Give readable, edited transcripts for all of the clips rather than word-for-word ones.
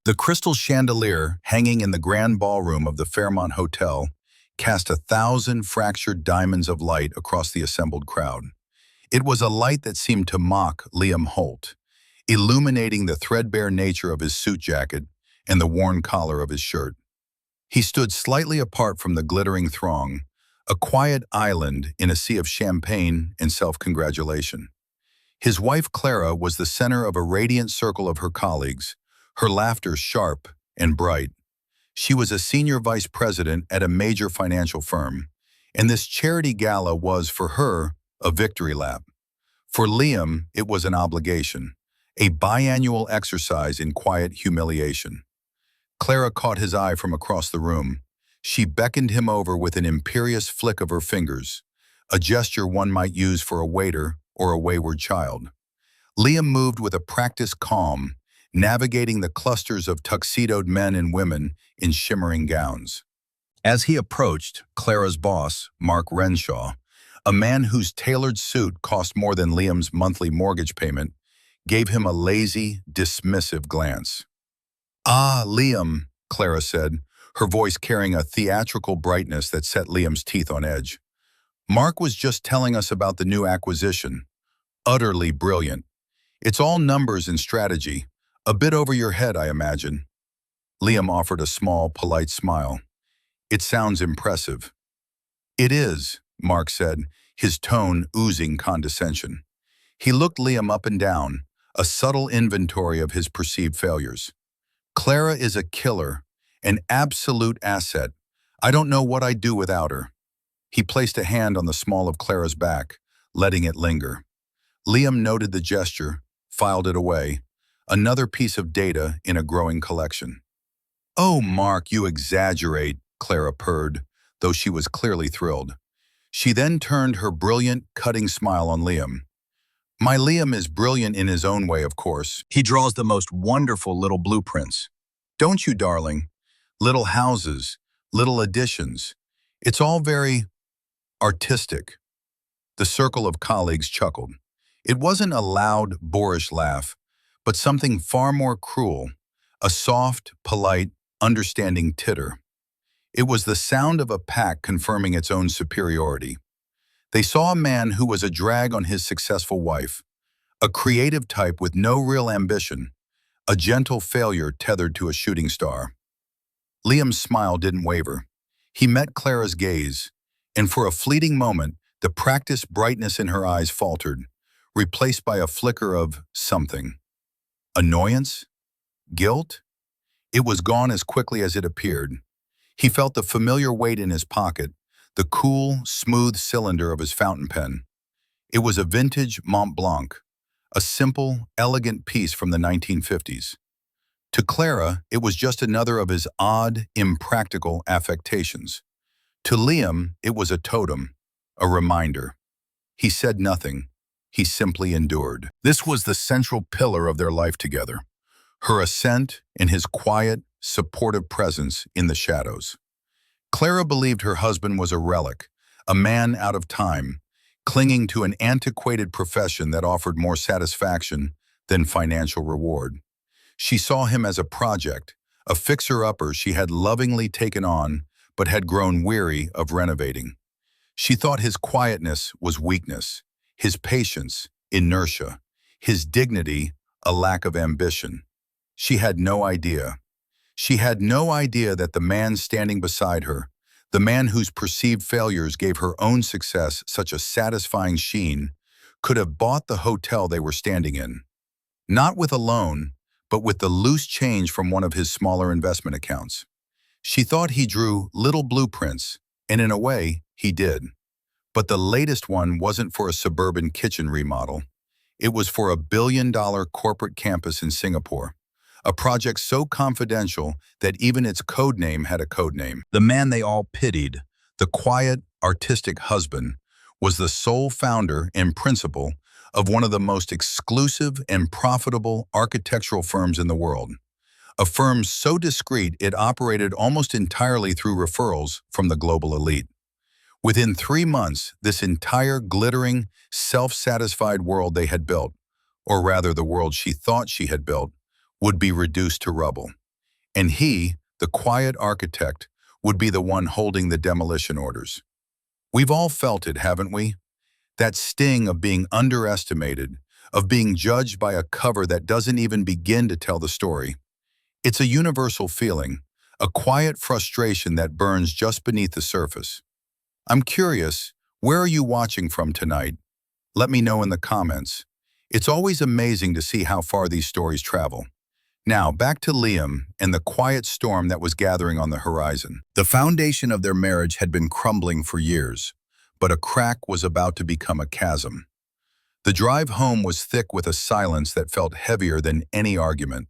The crystal chandelier hanging in the grand ballroom of the Fairmont Hotel cast 1,000 fractured diamonds of light across the assembled crowd. It was a light that seemed to mock Liam Holt, illuminating the threadbare nature of his suit jacket and the worn collar of his shirt. He stood slightly apart from the glittering throng, a quiet island in a sea of champagne and self-congratulation. His wife Clara was the center of a radiant circle of her colleagues, her laughter sharp and bright. She was a senior vice president at a major financial firm, and this charity gala was, for her, a victory lap. For Liam, it was an obligation, a biannual exercise in quiet humiliation. Clara caught his eye from across the room. She beckoned him over with an imperious flick of her fingers, a gesture one might use for a waiter or a wayward child. Liam moved with a practiced calm, navigating the clusters of tuxedoed men and women in shimmering gowns. As he approached, Clara's boss, Mark Renshaw, a man whose tailored suit cost more than Liam's monthly mortgage payment, gave him a lazy, dismissive glance. "Ah, Liam," Clara said, her voice carrying a theatrical brightness that set Liam's teeth on edge. "Mark was just telling us about the new acquisition. Utterly brilliant. It's all numbers and strategy. A bit over your head, I imagine." Liam offered a small, polite smile. "It sounds impressive." "It is," Mark said, his tone oozing condescension. He looked Liam up and down, a subtle inventory of his perceived failures. "Clara is a killer, an absolute asset. I don't know what I'd do without her." He placed a hand on the small of Clara's back, letting it linger. Liam noted the gesture, filed it away, another piece of data in a growing collection. "Oh, Mark, you exaggerate," Clara purred, though she was clearly thrilled. She then turned her brilliant, cutting smile on Liam. "My Liam is brilliant in his own way, of course. He draws the most wonderful little blueprints. Don't you, darling? Little houses, little additions. It's all very artistic." The circle of colleagues chuckled. It wasn't a loud, boorish laugh, but something far more cruel, a soft, polite, understanding titter. It was the sound of a pack confirming its own superiority. They saw a man who was a drag on his successful wife, a creative type with no real ambition, a gentle failure tethered to a shooting star. Liam's smile didn't waver. He met Clara's gaze, and for a fleeting moment, the practiced brightness in her eyes faltered, replaced by a flicker of something. Annoyance? Guilt? It was gone as quickly as it appeared. He felt the familiar weight in his pocket, the cool, smooth cylinder of his fountain pen. It was a vintage Mont Blanc, a simple, elegant piece from the 1950s. To Clara, it was just another of his odd, impractical affectations. To Liam, it was a totem, a reminder. He said nothing. He simply endured. This was the central pillar of their life together, her assent and his quiet, supportive presence in the shadows. Clara believed her husband was a relic, a man out of time, clinging to an antiquated profession that offered more satisfaction than financial reward. She saw him as a project, a fixer-upper she had lovingly taken on but had grown weary of renovating. She thought his quietness was weakness, his patience, inertia, his dignity, a lack of ambition. She had no idea. She had no idea that the man standing beside her, the man whose perceived failures gave her own success such a satisfying sheen, could have bought the hotel they were standing in. Not with a loan, but with the loose change from one of his smaller investment accounts. She thought he drew little blueprints, and in a way, he did. But the latest one wasn't for a suburban kitchen remodel. It was for a billion-dollar corporate campus in Singapore, a project so confidential that even its code name had a code name. The man they all pitied, the quiet, artistic husband, was the sole founder and principal of one of the most exclusive and profitable architectural firms in the world. A firm so discreet it operated almost entirely through referrals from the global elite. Within 3 months, this entire glittering, self-satisfied world they had built, or rather the world she thought she had built, would be reduced to rubble. and he, the quiet architect, would be the one holding the demolition orders. We've all felt it, haven't we? That sting of being underestimated, of being judged by a cover that doesn't even begin to tell the story. It's a universal feeling, a quiet frustration that burns just beneath the surface. I'm curious, where are you watching from tonight? Let me know in the comments. It's always amazing to see how far these stories travel. Now, back to Liam and the quiet storm that was gathering on the horizon. The foundation of their marriage had been crumbling for years, but a crack was about to become a chasm. The drive home was thick with a silence that felt heavier than any argument.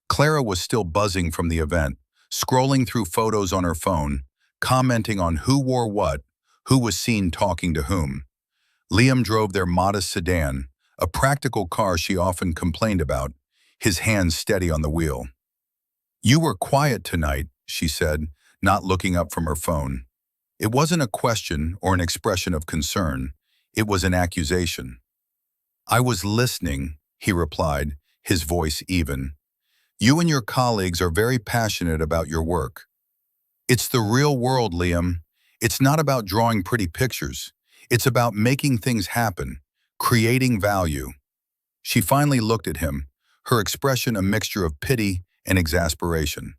Clara was still buzzing from the event, scrolling through photos on her phone, commenting on who wore what, who was seen talking to whom. Liam drove their modest sedan, a practical car she often complained about, his hands steady on the wheel. "You were quiet tonight," she said, not looking up from her phone. It wasn't a question or an expression of concern. It was an accusation. "I was listening," he replied, his voice even. "You and your colleagues are very passionate about your work. It's the real world, Liam. It's not about drawing pretty pictures. It's about making things happen, creating value." She finally looked at him, her expression a mixture of pity and exasperation.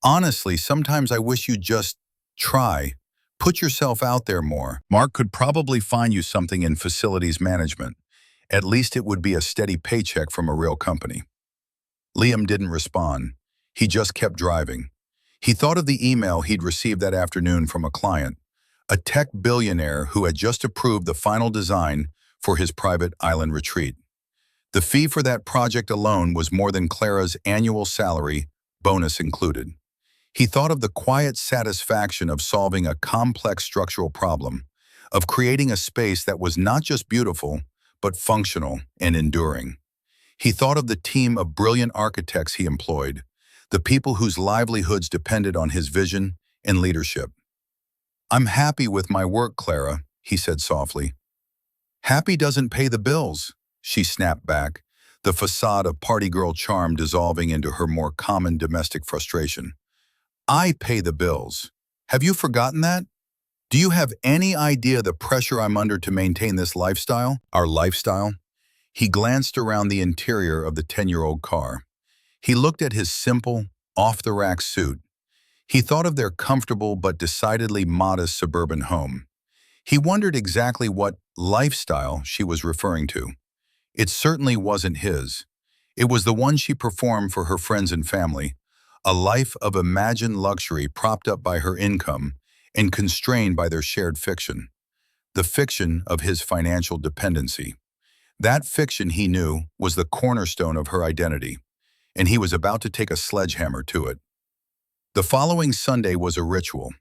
"Honestly, sometimes I wish you'd just try. Put yourself out there more. Mark could probably find you something in facilities management. At least it would be a steady paycheck from a real company." Liam didn't respond. He just kept driving. He thought of the email he'd received that afternoon from a client, a tech billionaire who had just approved the final design for his private island retreat. The fee for that project alone was more than Clara's annual salary, bonus included. He thought of the quiet satisfaction of solving a complex structural problem, of creating a space that was not just beautiful, but functional and enduring. He thought of the team of brilliant architects he employed, the people whose livelihoods depended on his vision and leadership. "I'm happy with my work, Clara," he said softly. "Happy doesn't pay the bills," she snapped back, the facade of party girl charm dissolving into her more common domestic frustration. "I pay the bills. Have you forgotten that? Do you have any idea the pressure I'm under to maintain this lifestyle, our lifestyle?" He glanced around the interior of the 10-year-old car. He looked at his simple, off-the-rack suit. He thought of their comfortable but decidedly modest suburban home. He wondered exactly what lifestyle she was referring to. It certainly wasn't his. It was the one she performed for her friends and family, a life of imagined luxury propped up by her income and constrained by their shared fiction. The fiction of his financial dependency. That fiction, he knew, was the cornerstone of her identity, and he was about to take a sledgehammer to it. The following Sunday was a ritual.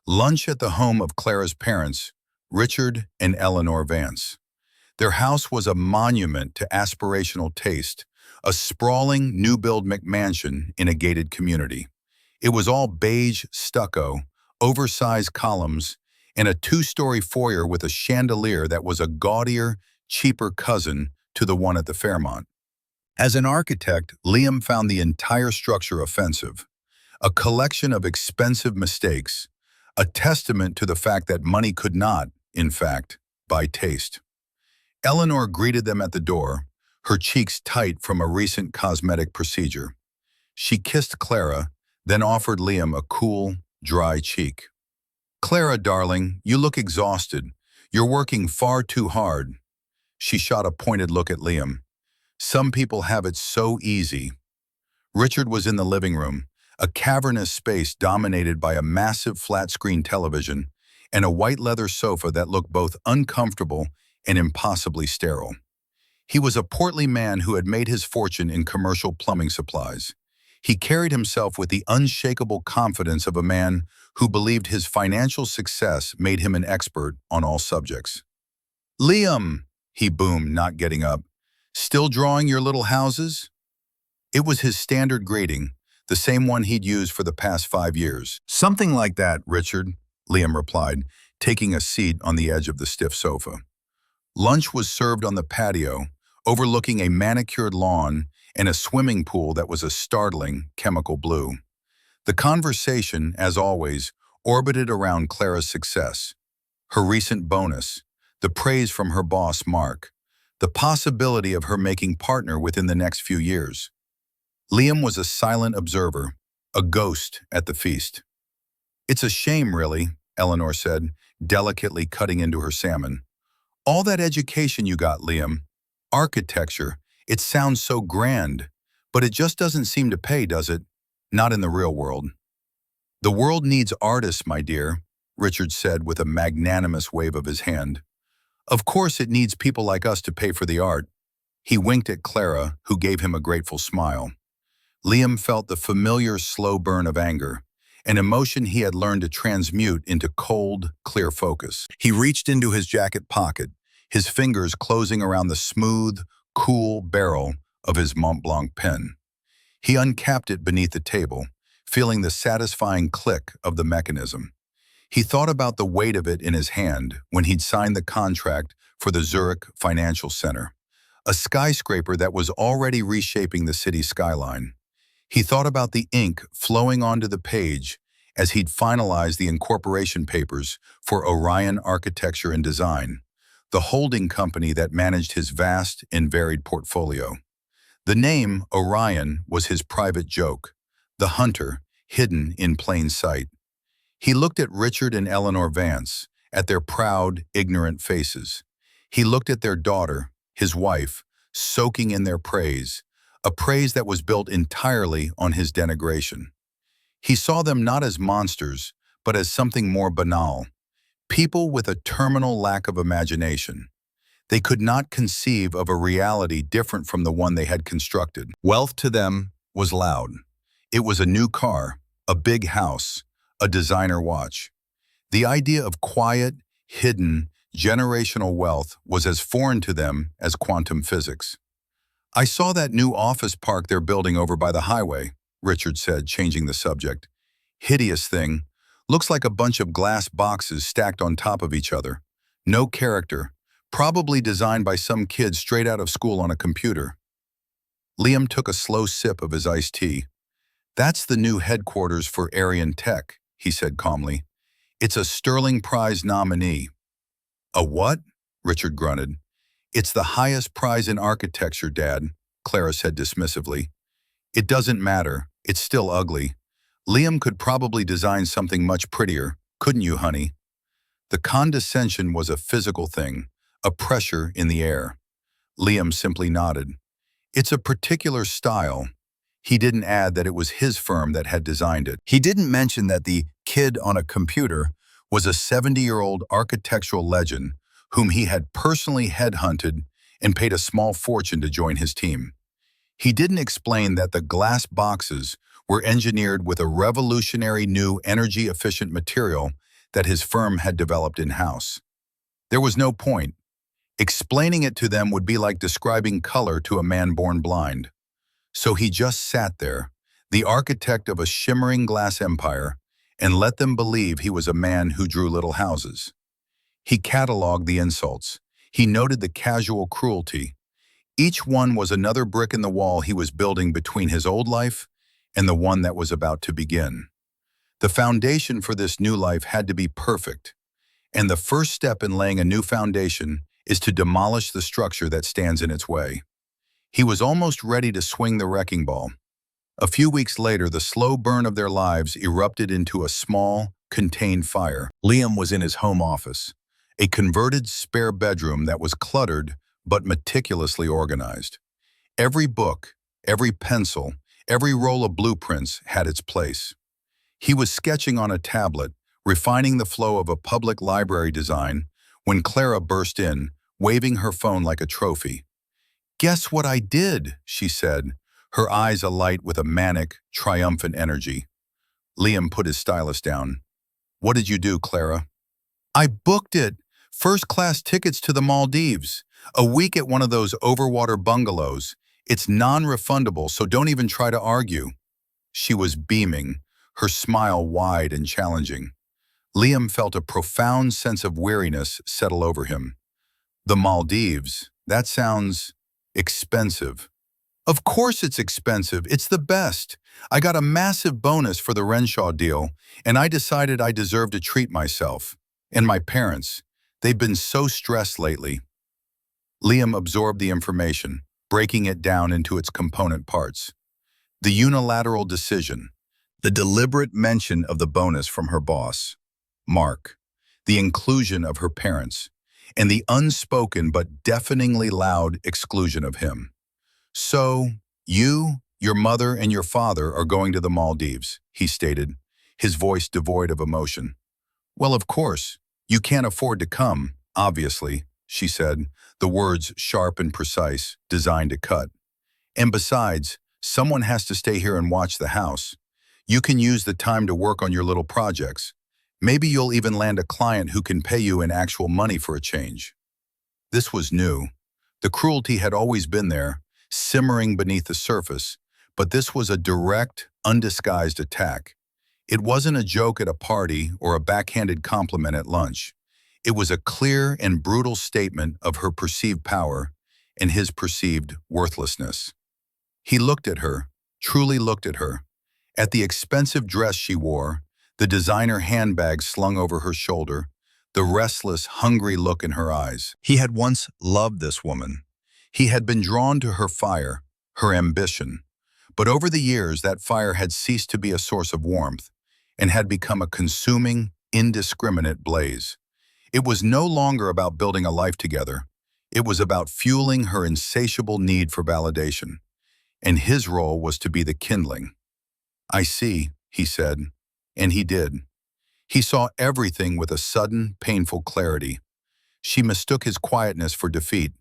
Lunch at the home of Clara's parents, Richard and Eleanor Vance. Their house was a monument to aspirational taste, a sprawling, new-build McMansion in a gated community. It was all beige stucco, oversized columns, and a two-story foyer with a chandelier that was a gaudier, cheaper cousin to the one at the Fairmont. As an architect, Liam found the entire structure offensive, a collection of expensive mistakes, a testament to the fact that money could not, in fact, buy taste. Eleanor greeted them at the door, her cheeks tight from a recent cosmetic procedure. She kissed Clara, then offered Liam a cool, dry cheek. "Clara, darling, you look exhausted. You're working far too hard." She shot a pointed look at Liam. "Some people have it so easy." Richard was in the living room, a cavernous space dominated by a massive flat-screen television and a white leather sofa that looked both uncomfortable and impossibly sterile. He was a portly man who had made his fortune in commercial plumbing supplies. He carried himself with the unshakable confidence of a man who believed his financial success made him an expert on all subjects. "Liam," he boomed, not getting up, "still drawing your little houses?" It was his standard greeting, the same one he'd used for the past 5 years. "Something like that, Richard," Liam replied, taking a seat on the edge of the stiff sofa. Lunch was served on the patio, overlooking a manicured lawn and a swimming pool that was a startling chemical blue. The conversation, as always, orbited around Clara's success, her recent bonus, the praise from her boss, Mark, the possibility of her making partner within the next few years. Liam was a silent observer, a ghost at the feast. "It's a shame, really," Eleanor said, delicately cutting into her salmon. "All that education you got, Liam. Architecture, it sounds so grand, but it just doesn't seem to pay, does it? Not in the real world." "The world needs artists, my dear," Richard said with a magnanimous wave of his hand. "Of course it needs people like us to pay for the art." He winked at Clara, who gave him a grateful smile. Liam felt the familiar slow burn of anger, an emotion he had learned to transmute into cold, clear focus. He reached into his jacket pocket, his fingers closing around the smooth, cool barrel of his Mont Blanc pen. He uncapped it beneath the table, feeling the satisfying click of the mechanism. He thought about the weight of it in his hand when he'd signed the contract for the Zurich Financial Center, a skyscraper that was already reshaping the city's skyline. He thought about the ink flowing onto the page as he'd finalized the incorporation papers for Orion Architecture and Design, the holding company that managed his vast and varied portfolio. The name Orion was his private joke, the hunter hidden in plain sight. He looked at Richard and Eleanor Vance, at their proud, ignorant faces. He looked at their daughter, his wife, soaking in their praise, a praise that was built entirely on his denigration. He saw them not as monsters, but as something more banal, people with a terminal lack of imagination. They could not conceive of a reality different from the one they had constructed. Wealth to them was loud. It was a new car, a big house, a designer watch. The idea of quiet, hidden, generational wealth was as foreign to them as quantum physics. "I saw that new office park they're building over by the highway," Richard said, changing the subject. "Hideous thing. Looks like a bunch of glass boxes stacked on top of each other. No character. Probably designed by some kid straight out of school on a computer." Liam took a slow sip of his iced tea. "That's the new headquarters for Aryan Tech," he said calmly. "It's a Sterling Prize nominee." "A what?" Richard grunted. "It's the highest prize in architecture, Dad," Clara said dismissively. "It doesn't matter. It's still ugly. Liam could probably design something much prettier, couldn't you, honey?" The condescension was a physical thing, a pressure in the air. Liam simply nodded. "It's a particular style." He didn't add that it was his firm that had designed it. He didn't mention that the kid on a computer was a 70-year-old architectural legend whom he had personally headhunted and paid a small fortune to join his team. He didn't explain that the glass boxes were engineered with a revolutionary new energy-efficient material that his firm had developed in-house. There was no point. Explaining it to them would be like describing color to a man born blind. So he just sat there, the architect of a shimmering glass empire, and let them believe he was a man who drew little houses. He cataloged the insults. He noted the casual cruelty. Each one was another brick in the wall he was building between his old life and the one that was about to begin. The foundation for this new life had to be perfect, and the first step in laying a new foundation is to demolish the structure that stands in its way. He was almost ready to swing the wrecking ball. A few weeks later, the slow burn of their lives erupted into a small, contained fire. Liam was in his home office, a converted spare bedroom that was cluttered but meticulously organized. Every book, every pencil, every roll of blueprints had its place. He was sketching on a tablet, refining the flow of a public library design, when Clara burst in, waving her phone like a trophy. "Guess what I did?" she said, her eyes alight with a manic, triumphant energy. Liam put his stylus down. "What did you do, Clara?" "I booked it! First-class tickets to the Maldives. A week at one of those overwater bungalows. It's non-refundable, so don't even try to argue." She was beaming, her smile wide and challenging. Liam felt a profound sense of weariness settle over him. The Maldives, that sounds expensive. Of course it's expensive. It's the best. I got a massive bonus for the Renshaw deal, and I decided I deserved to treat myself. And my parents, they've been so stressed lately. Liam absorbed the information, breaking it down into its component parts. The unilateral decision, the deliberate mention of the bonus from her boss, Mark, the inclusion of her parents, and the unspoken but deafeningly loud exclusion of him. So, you, your mother, and your father are going to the Maldives, he stated, his voice devoid of emotion. Well, of course. You can't afford to come, obviously, she said, the words sharp and precise, designed to cut. And besides, someone has to stay here and watch the house. You can use the time to work on your little projects. Maybe you'll even land a client who can pay you in actual money for a change. This was new. The cruelty had always been there, simmering beneath the surface, but this was a direct, undisguised attack. It wasn't a joke at a party or a backhanded compliment at lunch. It was a clear and brutal statement of her perceived power and his perceived worthlessness. He looked at her, truly looked at her, at the expensive dress she wore, the designer handbag slung over her shoulder, the restless, hungry look in her eyes. He had once loved this woman. He had been drawn to her fire, her ambition. But over the years, that fire had ceased to be a source of warmth and had become a consuming, indiscriminate blaze. It was no longer about building a life together. It was about fueling her insatiable need for validation. And his role was to be the kindling. I see, he said, and he did. He saw everything with a sudden, painful clarity. She mistook his quietness for defeat.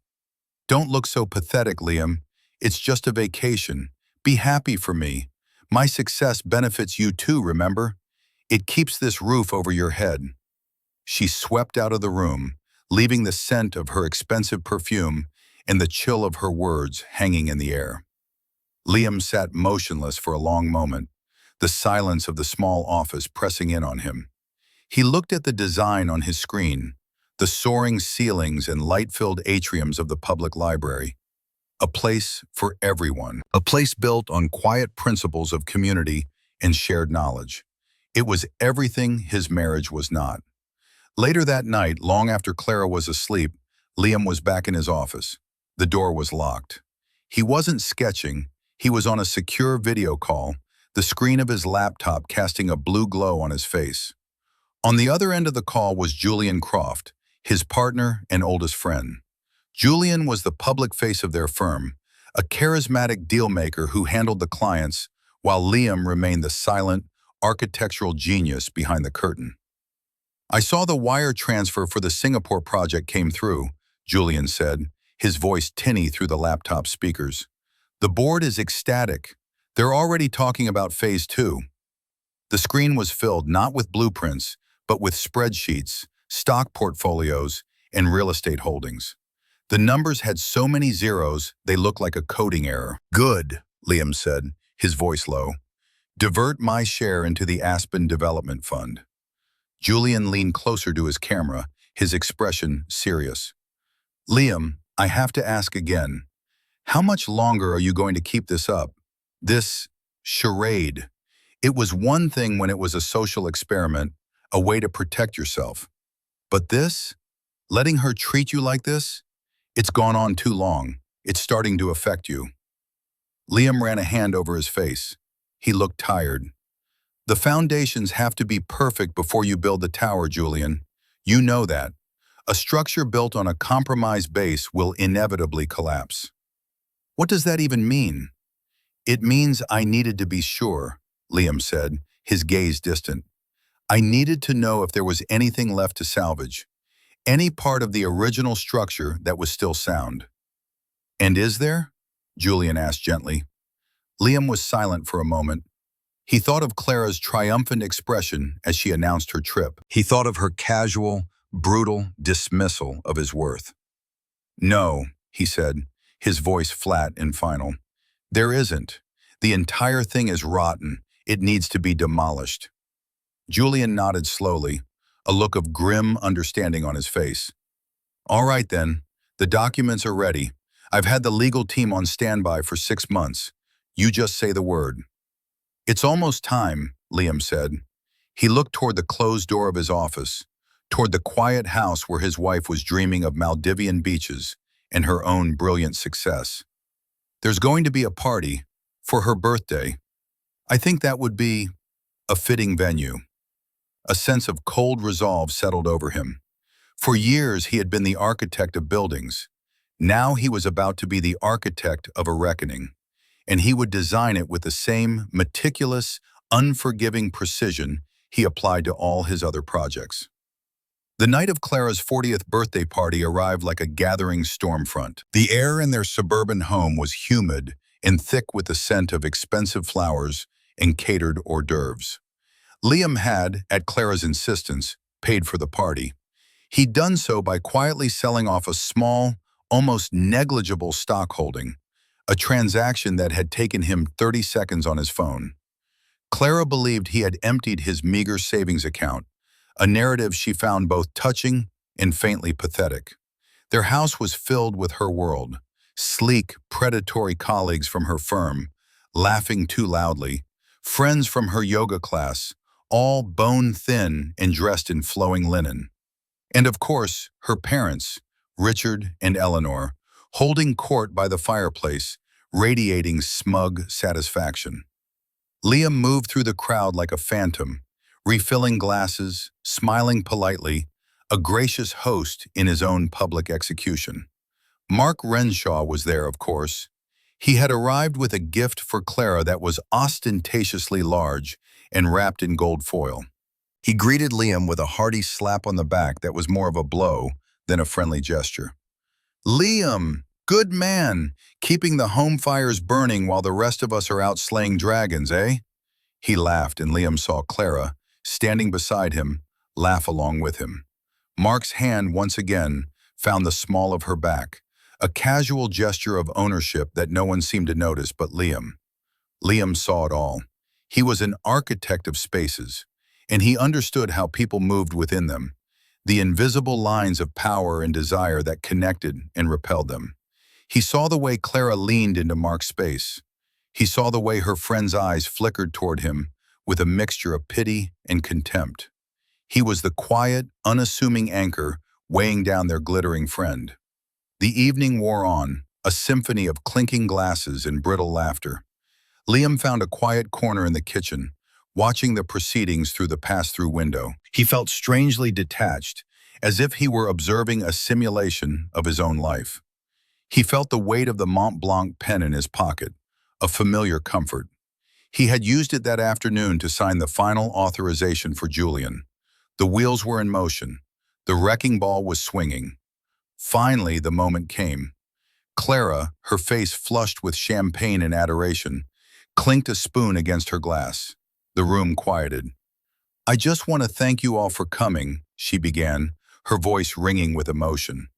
Don't look so pathetic, Liam. It's just a vacation. Be happy for me. My success benefits you too, remember? It keeps this roof over your head. She swept out of the room, leaving the scent of her expensive perfume and the chill of her words hanging in the air. Liam sat motionless for a long moment, the silence of the small office pressing in on him. He looked at the design on his screen, the soaring ceilings and light-filled atriums of the public library. A place for everyone, a place built on quiet principles of community and shared knowledge. It was everything his marriage was not. Later that night, long after Clara was asleep, Liam was back in his office. The door was locked. He wasn't sketching. He was on a secure video call, the screen of his laptop casting a blue glow on his face. On the other end of the call was Julian Croft, his partner and oldest friend. Julian was the public face of their firm, a charismatic dealmaker who handled the clients, while Liam remained the silent, architectural genius behind the curtain. I saw the wire transfer for the Singapore project came through, Julian said, his voice tinny through the laptop speakers. The board is ecstatic. They're already talking about phase 2. The screen was filled not with blueprints, but with spreadsheets, stock portfolios, and real estate holdings. The numbers had so many zeros, they looked like a coding error. Good, Liam said, his voice low. Divert my share into the Aspen Development Fund. Julian leaned closer to his camera, his expression serious. Liam, I have to ask again. How much longer are you going to keep this up? This charade. It was one thing when it was a social experiment, a way to protect yourself. But this? Letting her treat you like this? It's gone on too long. It's starting to affect you. Liam ran a hand over his face. He looked tired. The foundations have to be perfect before you build the tower, Julian. You know that. A structure built on a compromised base will inevitably collapse. What does that even mean? It means I needed to be sure, Liam said, his gaze distant. I needed to know if there was anything left to salvage, any part of the original structure that was still sound. And is there? Julian asked gently. Liam was silent for a moment. He thought of Clara's triumphant expression as she announced her trip. He thought of her casual, brutal dismissal of his worth. No, he said, his voice flat and final. There isn't. The entire thing is rotten. It needs to be demolished. Julian nodded slowly, a look of grim understanding on his face. All right then, the documents are ready. I've had the legal team on standby for 6 months. You just say the word." "It's almost time," Liam said. He looked toward the closed door of his office, toward the quiet house where his wife was dreaming of Maldivian beaches and her own brilliant success. "There's going to be a party for her birthday. I think that would be a fitting venue." A sense of cold resolve settled over him. For years, he had been the architect of buildings. Now he was about to be the architect of a reckoning, and he would design it with the same meticulous, unforgiving precision he applied to all his other projects. The night of Clara's 40th birthday party arrived like a gathering storm front. The air in their suburban home was humid and thick with the scent of expensive flowers and catered hors d'oeuvres. Liam had, at Clara's insistence, paid for the party. He'd done so by quietly selling off a small, almost negligible stock holding, a transaction that had taken him 30 seconds on his phone. Clara believed he had emptied his meager savings account, a narrative she found both touching and faintly pathetic. Their house was filled with her world, sleek, predatory colleagues from her firm, laughing too loudly, friends from her yoga class, all bone-thin and dressed in flowing linen. And of course, her parents, Richard and Eleanor, holding court by the fireplace, radiating smug satisfaction. Liam moved through the crowd like a phantom, refilling glasses, smiling politely, a gracious host in his own public execution. Mark Renshaw was there, of course. He had arrived with a gift for Clara that was ostentatiously large and wrapped in gold foil. He greeted Liam with a hearty slap on the back that was more of a blow than a friendly gesture. "Liam, good man, keeping the home fires burning while the rest of us are out slaying dragons, eh?" He laughed, and Liam saw Clara, standing beside him, laugh along with him. Mark's hand once again found the small of her back, a casual gesture of ownership that no one seemed to notice but Liam. Liam saw it all. He was an architect of spaces, and he understood how people moved within them, the invisible lines of power and desire that connected and repelled them. He saw the way Clara leaned into Mark's space. He saw the way her friend's eyes flickered toward him with a mixture of pity and contempt. He was the quiet, unassuming anchor weighing down their glittering friend. The evening wore on, a symphony of clinking glasses and brittle laughter. Liam found a quiet corner in the kitchen, watching the proceedings through the pass-through window. He felt strangely detached, as if he were observing a simulation of his own life. He felt the weight of the Mont Blanc pen in his pocket, a familiar comfort. He had used it that afternoon to sign the final authorization for Julian. The wheels were in motion. The wrecking ball was swinging. Finally, the moment came. Clara, her face flushed with champagne and adoration, clinked a spoon against her glass. The room quieted. "I just want to thank you all for coming," she began, her voice ringing with emotion.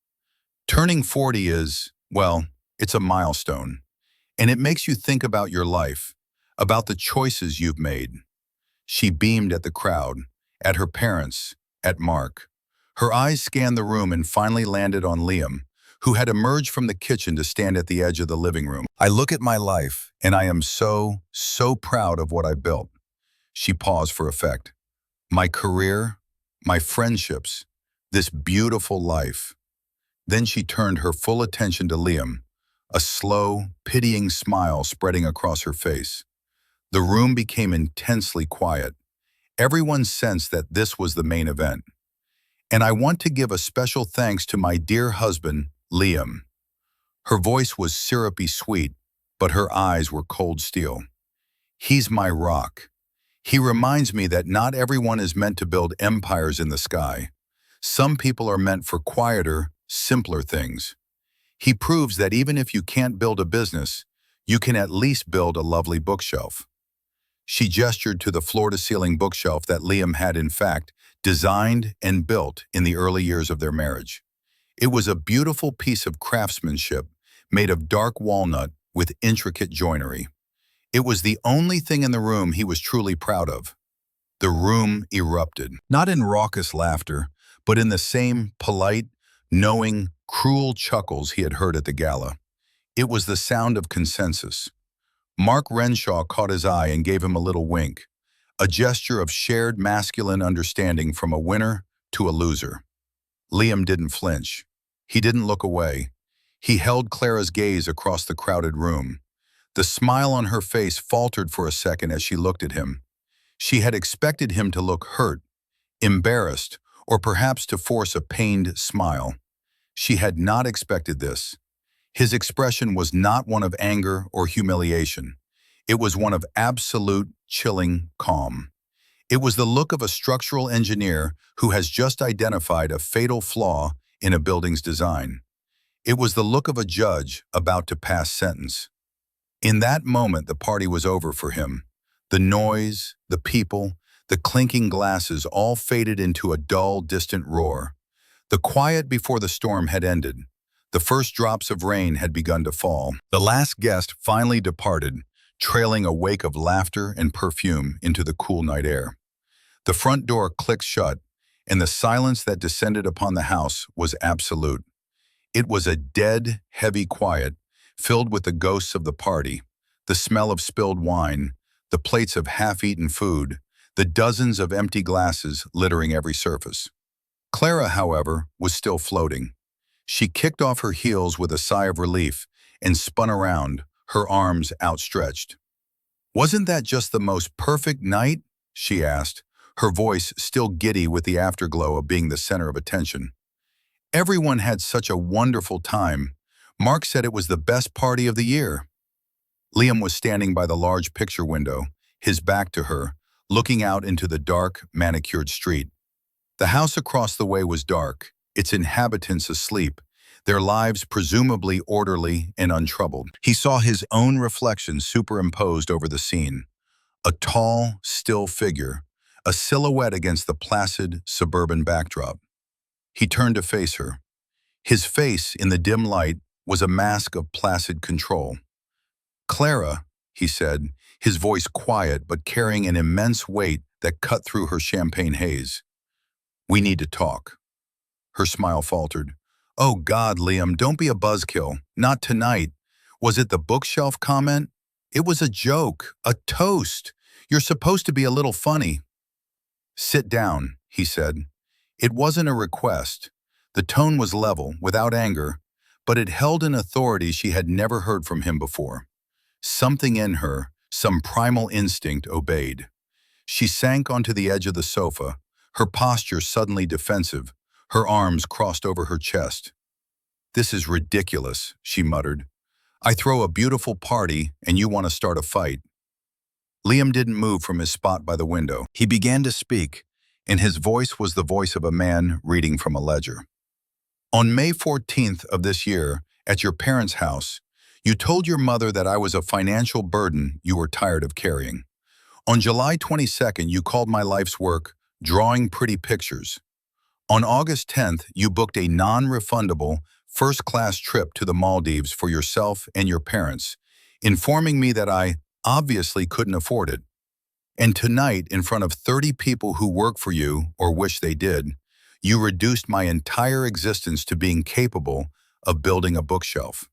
"Turning 40 is, well, it's a milestone, and it makes you think about your life, about the choices you've made." She beamed at the crowd, at her parents, at Mark. Her eyes scanned the room and finally landed on Liam, who had emerged from the kitchen to stand at the edge of the living room. "I look at my life, and I am so proud of what I built." She paused for effect. "My career, my friendships, this beautiful life." Then she turned her full attention to Liam, a slow, pitying smile spreading across her face. The room became intensely quiet. Everyone sensed that this was the main event. "And I want to give a special thanks to my dear husband, Liam." Her voice was syrupy sweet, but her eyes were cold steel. "He's my rock. He reminds me that not everyone is meant to build empires in the sky. Some people are meant for quieter, simpler things. He proves that even if you can't build a business, you can at least build a lovely bookshelf." She gestured to the floor-to-ceiling bookshelf that Liam had, in fact, designed and built in the early years of their marriage. It was a beautiful piece of craftsmanship made of dark walnut with intricate joinery. It was the only thing in the room he was truly proud of. The room erupted, not in raucous laughter, but in the same polite, knowing, cruel chuckles he had heard at the gala. It was the sound of consensus. Mark Renshaw caught his eye and gave him a little wink, a gesture of shared masculine understanding from a winner to a loser. Liam didn't flinch. He didn't look away. He held Clara's gaze across the crowded room. The smile on her face faltered for a second as she looked at him. She had expected him to look hurt, embarrassed, or perhaps to force a pained smile. She had not expected this. His expression was not one of anger or humiliation. It was one of absolute, chilling calm. It was the look of a structural engineer who has just identified a fatal flaw in a building's design. It was the look of a judge about to pass sentence. In that moment, the party was over for him. The noise, the people, the clinking glasses all faded into a dull, distant roar. The quiet before the storm had ended. The first drops of rain had begun to fall. The last guest finally departed, trailing a wake of laughter and perfume into the cool night air. The front door clicked shut, and the silence that descended upon the house was absolute. It was a dead, heavy quiet, filled with the ghosts of the party, the smell of spilled wine, the plates of half-eaten food, the dozens of empty glasses littering every surface. Clara, however, was still floating. She kicked off her heels with a sigh of relief and spun around, her arms outstretched. "Wasn't that just the most perfect night?" she asked, her voice still giddy with the afterglow of being the center of attention. "Everyone had such a wonderful time. Mark said it was the best party of the year." Liam was standing by the large picture window, his back to her, looking out into the dark, manicured street. The house across the way was dark, its inhabitants asleep, their lives presumably orderly and untroubled. He saw his own reflection superimposed over the scene, a tall, still figure, a silhouette against the placid, suburban backdrop. He turned to face her. His face, in the dim light, was a mask of placid control. "Clara," he said, his voice quiet but carrying an immense weight that cut through her champagne haze. "We need to talk." Her smile faltered. "Oh God, Liam, don't be a buzzkill. Not tonight. Was it the bookshelf comment? It was a joke, a toast. You're supposed to be a little funny." "Sit down," he said. It wasn't a request. The tone was level, without anger, but it held an authority she had never heard from him before. Something in her, some primal instinct, obeyed. She sank onto the edge of the sofa, her posture suddenly defensive, her arms crossed over her chest. "This is ridiculous," she muttered. "I throw a beautiful party and you want to start a fight." Liam didn't move from his spot by the window. He began to speak, and his voice was the voice of a man reading from a ledger. "On May 14th of this year, at your parents' house, you told your mother that I was a financial burden you were tired of carrying. On July 22nd, you called my life's work drawing pretty pictures. On August 10th, you booked a non-refundable first-class trip to the Maldives for yourself and your parents, informing me that I obviously couldn't afford it. And tonight, in front of 30 people who work for you, or wish they did, you reduced my entire existence to being capable of building a bookshelf."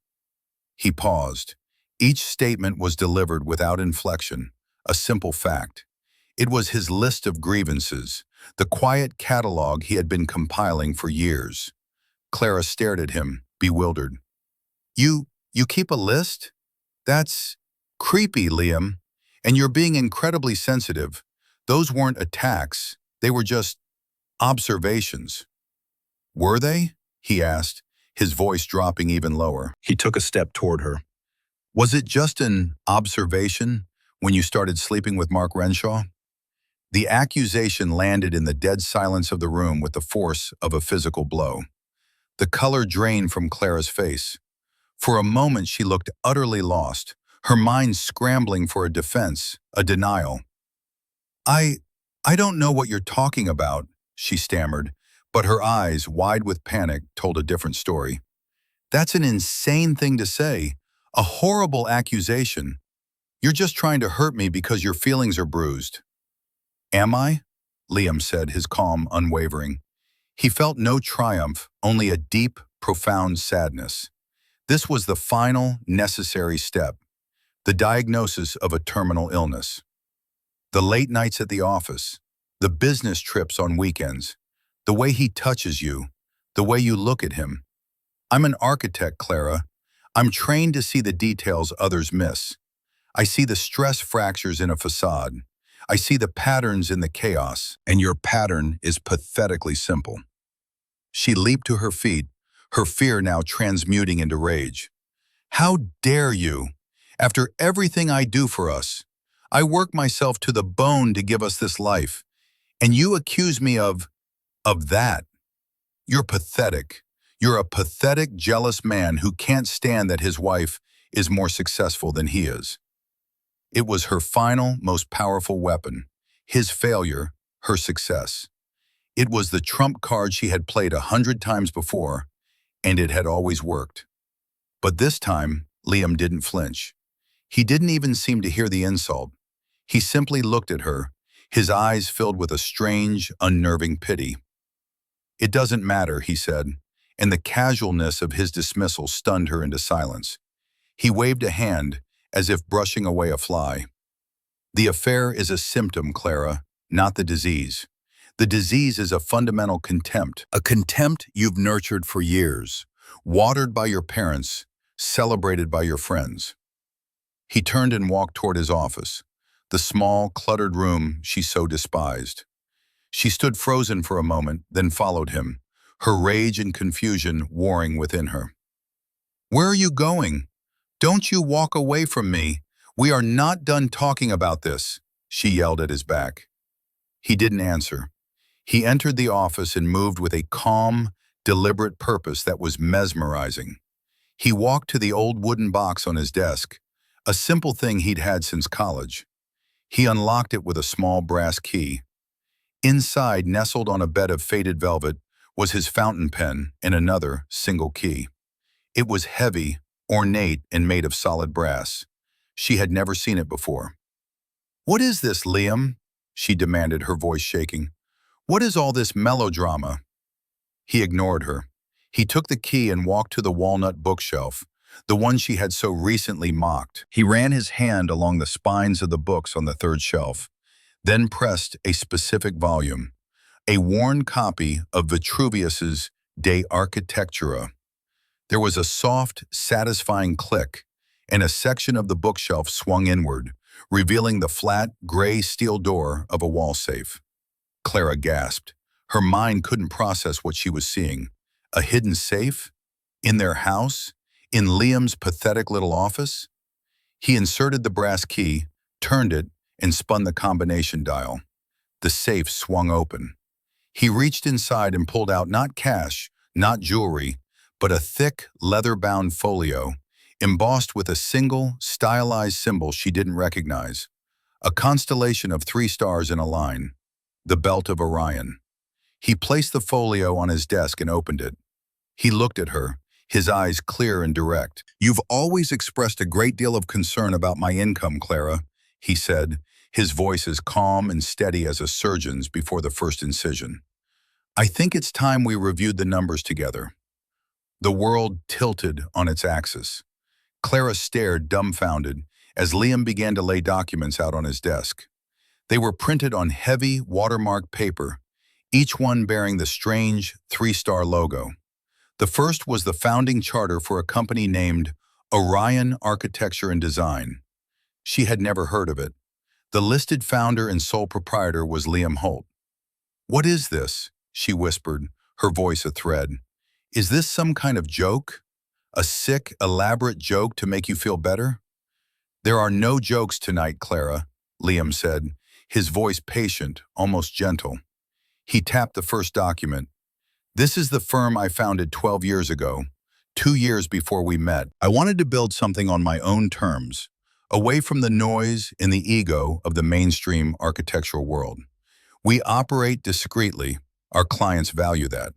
He paused. Each statement was delivered without inflection, a simple fact. It was his list of grievances, the quiet catalog he had been compiling for years. Clara stared at him, bewildered. You keep a list? That's creepy, Liam. And you're being incredibly sensitive. Those weren't attacks. They were just observations." "Were they?" he asked, his voice dropping even lower. He took a step toward her. "Was it just an observation when you started sleeping with Mark Renshaw?" The accusation landed in the dead silence of the room with the force of a physical blow. The color drained from Clara's face. For a moment she looked utterly lost, her mind scrambling for a defense, a denial. I don't know what you're talking about," she stammered, but her eyes, wide with panic, told a different story. "That's an insane thing to say, a horrible accusation. You're just trying to hurt me because your feelings are bruised." "Am I?" Liam said, his calm unwavering. He felt no triumph, only a deep, profound sadness. This was the final, necessary step, the diagnosis of a terminal illness. The late nights at the office, the business trips on weekends, the way he touches you, the way you look at him. I'm an architect, Clara. I'm trained to see the details others miss. I see the stress fractures in a facade. I see the patterns in the chaos. And your pattern is pathetically simple. She leaped to her feet, her fear now transmuting into rage. How dare you? After everything I do for us, I work myself to the bone to give us this life, and you accuse me of that. You're pathetic. You're a pathetic, jealous man who can't stand that his wife is more successful than he is. It was her final, most powerful weapon, his failure, her success. It was the trump card she had played 100 times before, and it had always worked. But this time, Liam didn't flinch. He didn't even seem to hear the insult. He simply looked at her, his eyes filled with a strange, unnerving pity. "It doesn't matter," he said, and the casualness of his dismissal stunned her into silence. He waved a hand, as if brushing away a fly. "The affair is a symptom, Clara, not the disease. The disease is a fundamental contempt, a contempt you've nurtured for years, watered by your parents, celebrated by your friends." He turned and walked toward his office, the small, cluttered room she so despised. She stood frozen for a moment, then followed him, her rage and confusion warring within her. "Where are you going? Don't you walk away from me. We are not done talking about this," she yelled at his back. He didn't answer. He entered the office and moved with a calm, deliberate purpose that was mesmerizing. He walked to the old wooden box on his desk, a simple thing he'd had since college. He unlocked it with a small brass key. Inside, nestled on a bed of faded velvet, was his fountain pen and another single key. It was heavy, ornate, and made of solid brass. She had never seen it before. "What is this, Liam?" she demanded, her voice shaking. "What is all this melodrama?" He ignored her. He took the key and walked to the walnut bookshelf, the one she had so recently mocked. He ran his hand along the spines of the books on the third shelf, then pressed a specific volume, a worn copy of Vitruvius's De Architectura. There was a soft, satisfying click, and a section of the bookshelf swung inward, revealing the flat, gray steel door of a wall safe. Clara gasped. Her mind couldn't process what she was seeing. A hidden safe? In their house? In Liam's pathetic little office? He inserted the brass key, turned it, and spun the combination dial. The safe swung open. He reached inside and pulled out not cash, not jewelry, but a thick, leather-bound folio, embossed with a single, stylized symbol she didn't recognize. A constellation of 3 stars in a line. The Belt of Orion. He placed the folio on his desk and opened it. He looked at her, his eyes clear and direct. "You've always expressed a great deal of concern about my income, Clara," he said, his voice as calm and steady as a surgeon's before the first incision. "I think it's time we reviewed the numbers together." The world tilted on its axis. Clara stared dumbfounded as Liam began to lay documents out on his desk. They were printed on heavy, watermarked paper, each one bearing the strange 3-star logo. The first was the founding charter for a company named Orion Architecture and Design. She had never heard of it. The listed founder and sole proprietor was Liam Holt. "What is this?" she whispered, her voice a thread. "Is this some kind of joke? A sick, elaborate joke to make you feel better?" "There are no jokes tonight, Clara," Liam said, his voice patient, almost gentle. He tapped the first document. "This is the firm I founded 12 years ago, 2 years before we met. I wanted to build something on my own terms, away from the noise and the ego of the mainstream architectural world. We operate discreetly. Our clients value that."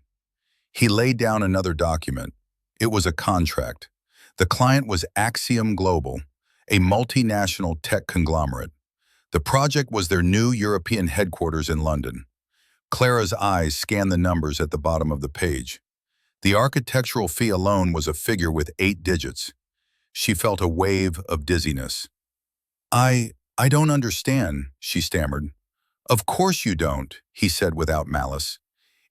He laid down another document. It was a contract. The client was Axiom Global, a multinational tech conglomerate. The project was their new European headquarters in London. Clara's eyes scanned the numbers at the bottom of the page. The architectural fee alone was a figure with 8 digits. She felt a wave of dizziness. I don't understand, she stammered. Of course you don't, he said without malice.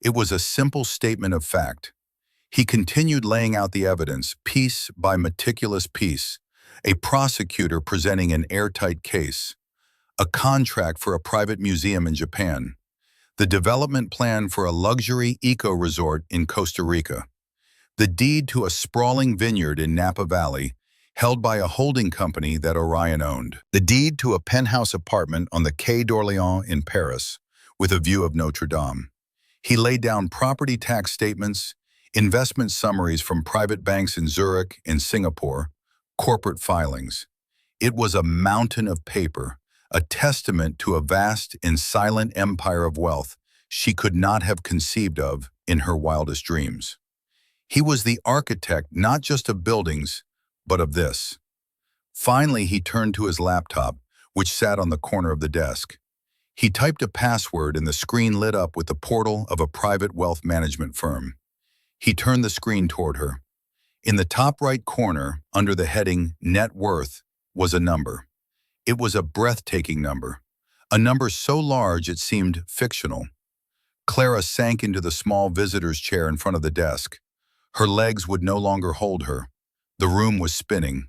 It was a simple statement of fact. He continued laying out the evidence, piece by meticulous piece, a prosecutor presenting an airtight case, a contract for a private museum in Japan, the development plan for a luxury eco-resort in Costa Rica, the deed to a sprawling vineyard in Napa Valley, held by a holding company that Orion owned, the deed to a penthouse apartment on the Quai d'Orléans in Paris, with a view of Notre Dame. He laid down property tax statements, investment summaries from private banks in Zurich and Singapore, corporate filings. It was a mountain of paper, a testament to a vast and silent empire of wealth she could not have conceived of in her wildest dreams. He was the architect not just of buildings, but of this. Finally, he turned to his laptop, which sat on the corner of the desk. He typed a password and the screen lit up with the portal of a private wealth management firm. He turned the screen toward her. In the top right corner, under the heading Net Worth, was a number. It was a breathtaking number, a number so large it seemed fictional. Clara sank into the small visitor's chair in front of the desk. Her legs would no longer hold her. The room was spinning.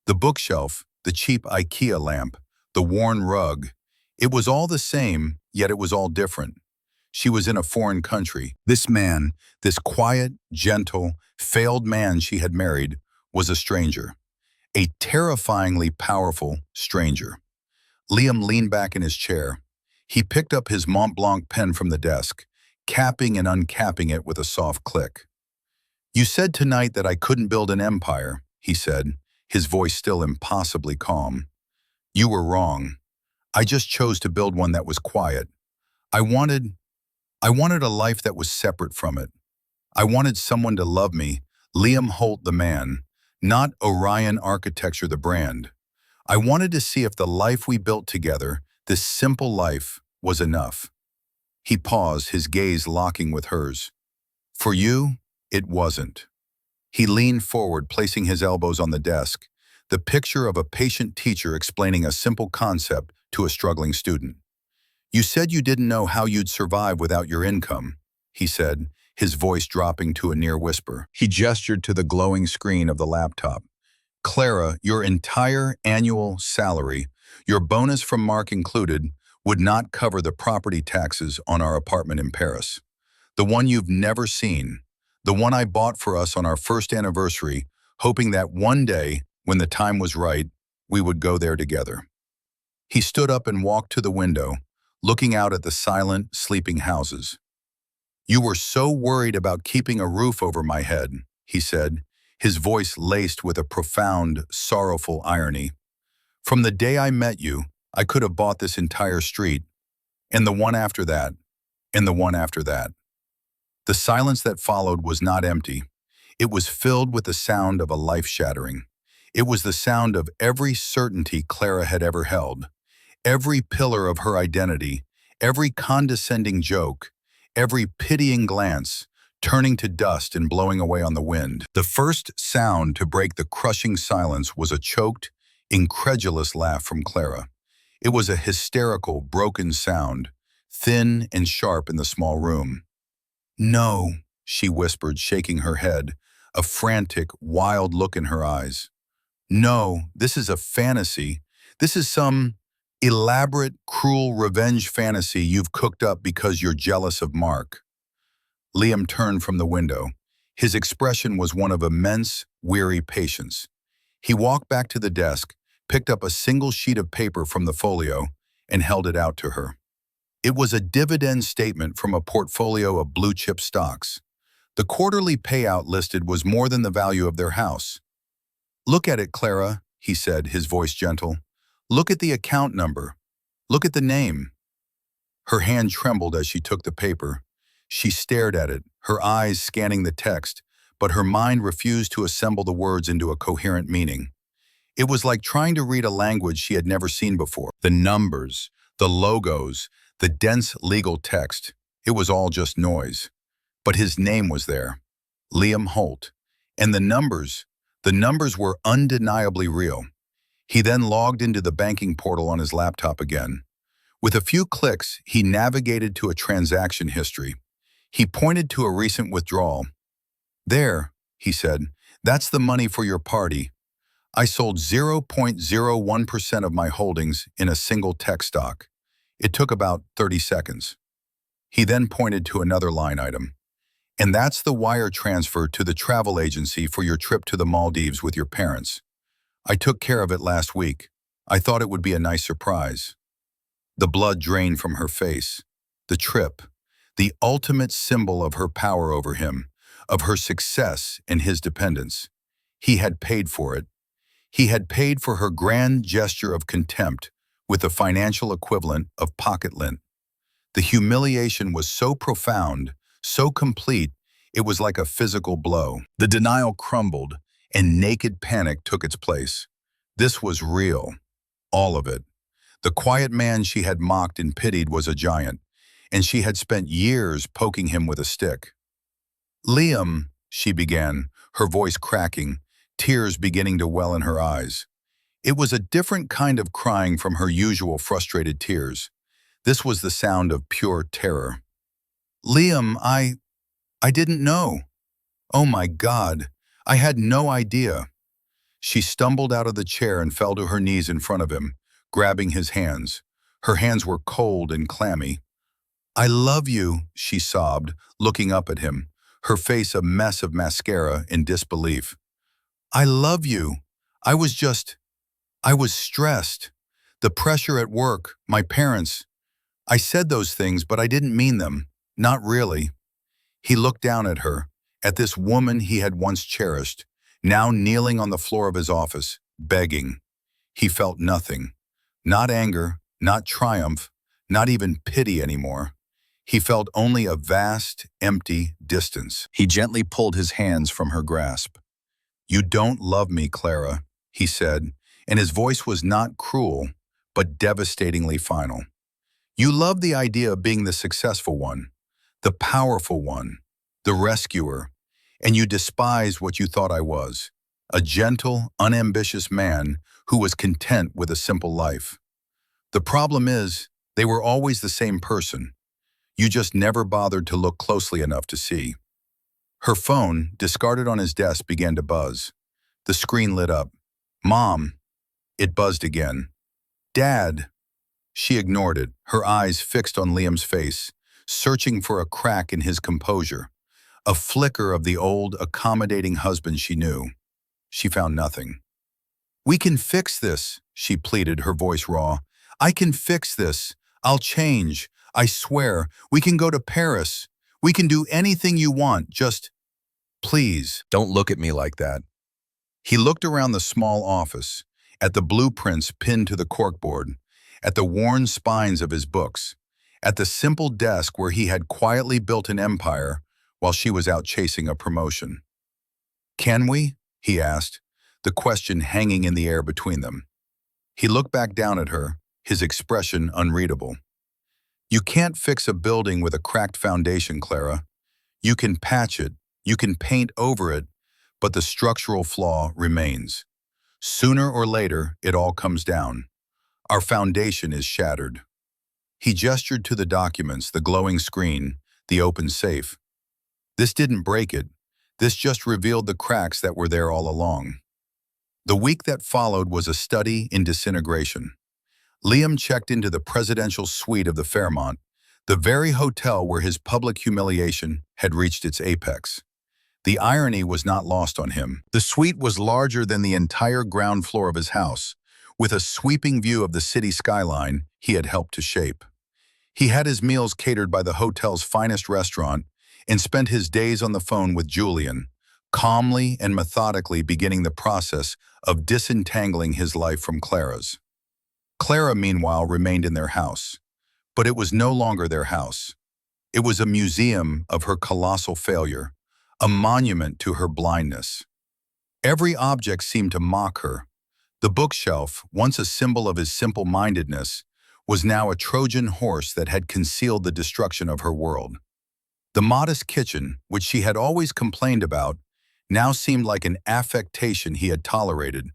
The bookshelf, the cheap IKEA lamp, the worn rug. It was all the same, yet it was all different. She was in a foreign country. This man, this quiet, gentle, failed man she had married, was a stranger. A terrifyingly powerful stranger. Liam leaned back in his chair. He picked up his Mont Blanc pen from the desk, capping and uncapping it with a soft click. You said tonight that I couldn't build an empire, he said, his voice still impossibly calm. You were wrong. I just chose to build one that was quiet. I wanted a life that was separate from it. I wanted someone to love me, Liam Holt the man, not Orion Architecture the brand. I wanted to see if the life we built together, this simple life, was enough. He paused, his gaze locking with hers. For you, it wasn't. He leaned forward, placing his elbows on the desk, the picture of a patient teacher explaining a simple concept to a struggling student. You said you didn't know how you'd survive without your income, he said, his voice dropping to a near whisper. He gestured to the glowing screen of the laptop. Clara, your entire annual salary, your bonus from Mark included, would not cover the property taxes on our apartment in Paris. The one you've never seen, the one I bought for us on our first anniversary, hoping that one day, when the time was right, we would go there together. He stood up and walked to the window, looking out at the silent, sleeping houses. You were so worried about keeping a roof over my head, he said, his voice laced with a profound, sorrowful irony. From the day I met you, I could have bought this entire street, and the one after that, and the one after that. The silence that followed was not empty. It was filled with the sound of a life shattering. It was the sound of every certainty Clara had ever held, every pillar of her identity, every condescending joke, every pitying glance, turning to dust and blowing away on the wind. The first sound to break the crushing silence was a choked, incredulous laugh from Clara. It was a hysterical, broken sound, thin and sharp in the small room. No, she whispered, shaking her head, a frantic, wild look in her eyes. No, this is a fantasy. This is some elaborate, cruel revenge fantasy you've cooked up because you're jealous of Mark. Liam turned from the window. His expression was one of immense, weary patience. He walked back to the desk, picked up a single sheet of paper from the folio, and held it out to her. It was a dividend statement from a portfolio of blue-chip stocks. The quarterly payout listed was more than the value of their house. Look at it, Clara, he said, his voice gentle. Look at the account number. Look at the name. Her hand trembled as she took the paper. She stared at it, her eyes scanning the text, but her mind refused to assemble the words into a coherent meaning. It was like trying to read a language she had never seen before. The numbers, the logos, the dense legal text, it was all just noise. But his name was there. Liam Holt. And the numbers were undeniably real. He then logged into the banking portal on his laptop again. With a few clicks, he navigated to a transaction history. He pointed to a recent withdrawal. "There," he said, "that's the money for your party. I sold 0.01% of my holdings in a single tech stock. It took about 30 seconds. He then pointed to another line item. "And that's the wire transfer to the travel agency for your trip to the Maldives with your parents. I took care of it last week. I thought it would be a nice surprise." The blood drained from her face. The trip, the ultimate symbol of her power over him, of her success and his dependence. He had paid for it. He had paid for her grand gesture of contempt with the financial equivalent of pocket lint. The humiliation was so profound, so complete, it was like a physical blow. The denial crumbled, and naked panic took its place. This was real, all of it. The quiet man she had mocked and pitied was a giant, and she had spent years poking him with a stick. "Liam," she began, her voice cracking, tears beginning to well in her eyes. It was a different kind of crying from her usual frustrated tears. This was the sound of pure terror. "Liam, I didn't know. Oh my God, I had no idea." She stumbled out of the chair and fell to her knees in front of him, grabbing his hands. Her hands were cold and clammy. "I love you," she sobbed, looking up at him, her face a mess of mascara in disbelief. "I love you. I was stressed. The pressure at work, my parents. I said those things, but I didn't mean them. Not really." He looked down at her, at this woman he had once cherished, now kneeling on the floor of his office, begging. He felt nothing. Not anger, not triumph, not even pity anymore. He felt only a vast, empty distance. He gently pulled his hands from her grasp. "You don't love me, Clara," he said, and his voice was not cruel, but devastatingly final. "You love the idea of being the successful one, the powerful one, the rescuer, and you despise what you thought I was, a gentle, unambitious man who was content with a simple life. The problem is, they were always the same person. You just never bothered to look closely enough to see." Her phone, discarded on his desk, began to buzz. The screen lit up. "Mom." It buzzed again. "Dad." She ignored it, her eyes fixed on Liam's face, searching for a crack in his composure, a flicker of the old, accommodating husband she knew. She found nothing. "We can fix this," she pleaded, her voice raw. "I can fix this. I'll change. I swear. We can go to Paris. We can do anything you want. Just, please, don't look at me like that." He looked around the small office, at the blueprints pinned to the corkboard, at the worn spines of his books, at the simple desk where he had quietly built an empire while she was out chasing a promotion. "Can we?" he asked, the question hanging in the air between them. He looked back down at her, his expression unreadable. "You can't fix a building with a cracked foundation, Clara. You can patch it, you can paint over it, but the structural flaw remains. Sooner or later, it all comes down. Our foundation is shattered." He gestured to the documents, the glowing screen, the open safe. "This didn't break it. This just revealed the cracks that were there all along." The week that followed was a study in disintegration. Liam checked into the presidential suite of the Fairmont, the very hotel where his public humiliation had reached its apex. The irony was not lost on him. The suite was larger than the entire ground floor of his house, with a sweeping view of the city skyline he had helped to shape. He had his meals catered by the hotel's finest restaurant and spent his days on the phone with Julian, calmly and methodically beginning the process of disentangling his life from Clara's. Clara, meanwhile, remained in their house. But it was no longer their house. It was a museum of her colossal failure, a monument to her blindness. Every object seemed to mock her. The bookshelf, once a symbol of his simple-mindedness, was now a Trojan horse that had concealed the destruction of her world. The modest kitchen, which she had always complained about, now seemed like an affectation he had tolerated,